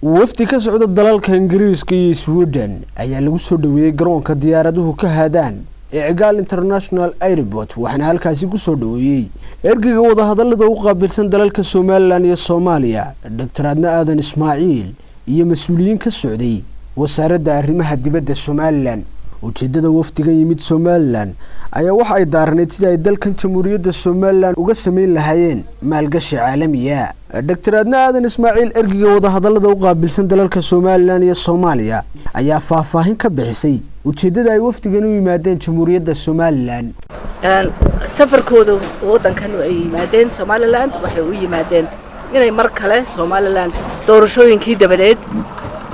wafdi ka socda dalalka Ingiriiska iyo Sweden ayaa lagu soo dhaweeyay garoonka diyaaraduhu ka haadaan ee Cigaal International Airport waxaana halkaasi ku soo dhaweeyay ergeyga wada hadallada u qaabilsan dalalka Soomaaliland iyo Soomaaliya Dr. Adna Aadan Ismaaciil iyo mas'uuliyiin ka socday wasaaradda arrimaha dibadda Soomaaliland ujeedada wafdiga yimid Soomaaliland ayaa waxa ay daaranayd sidii ay dalkan Jamhuuriyadda Soomaaliland uga sameyn lahaayeen maalgashi caalami ah Dr. Adna Aadan Ismaaciil ergeyga wada hadallada u qaabilsan dalalka Soomaaliland iyo Soomaaliya ayaa faahfaahin ka bixisay ujeedada ay wafdigan u yimaadeen Jamhuuriyadda Soomaaliland safarkooda wadankan ay yimaadeen Soomaaliland waxay u yimaadeen inay mar kale Soomaaliland doorashooyinkii dabadeed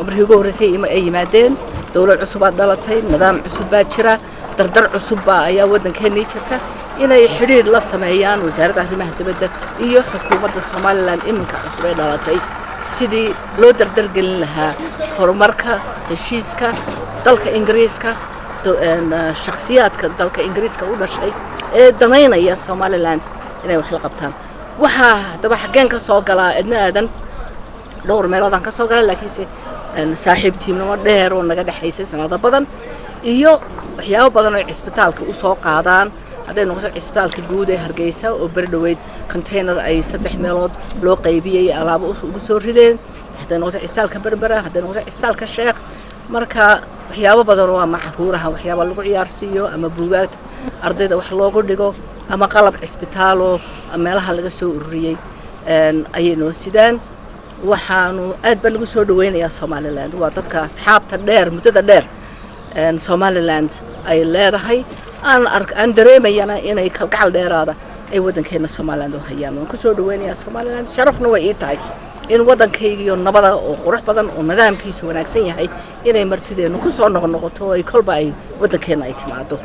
markii ugu horeysay ay yimaadeen dawlad cusub dhalatay nidaam cusub baa jira dardar cusub ayaa wadankeena jirta inay xiriir la sameeyaan wasaaradda arrimaha dibadda iyo xukuumadda Soomaaliland iminka cusub ee dhalatay sidii loo dardar gelin lahaa horumarka heshiiska dalka Ingiriiska shakhsiyaadka dalka Ingiriiska u dhashay ee damaynaya Soomaaliland inay wax la qabtaan waxa daba xageen ka soo galaa Adna Aadan dhowr meelood ka soo galay laakiin saaxiibtiinimo dheer oo naga dhaxaysay sanado badan iyo waxyaabo badan oo isbitaalka u soo qaadaan haday noqoto isbitaalka guud ee Hargeysa oo bardhaweyd container ay 3 meelood loo qaybiyay alaabo ugu soo rideen haday noqoto isbitaalka Berbera haday noqoto isbitaalka Sheekh marka waxyaabo badan oo macquulaha waxyaabo lagu ciyaarsiiyo ama buugaag ardayda wax loogu dhigo ama qalab isbitaal oo meelaha laga soo ururiyay ayay noo sidaan waxaanu aad baan ugu soo dhaweynayaa Soomaaliland waa dadka asxaabta dheer muddada dheer Soomaaliland ay leedahay aan dareemayana inay kalgacal dheeraada ay wadankeena Soomaaliland u hayaan waan ku soo dhaweynayaa Soomaaliland sharafna way ii tahay in wadankayga iyo nabada oo qurux badan oo nidaamkiisu wanaagsan yahay inay martideenu ku soo noqoto ay kolba ay wadankeena ay timaado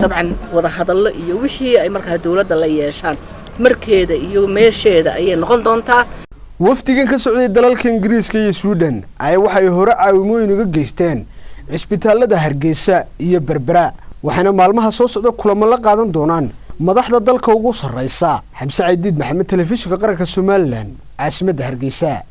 dabcan wada hadallo iyo wixii ay markaa dawladda la yeeshaan markeeda iyo meesheeda ay noqon doontaa wafdigan ka socday dalalka Ingiriiska iyo Sweden ay waxay hore caawimooyin uga geysteen isbitaalada Hargeysa iyo Berbera waxaana maalmaha soo socda kulamo la qaadan doonaan madaxda dalka ugu sareysa Xamse Ciidid Maxamed telefishinka qaranka Soomaaliland caasimadda Hargeysa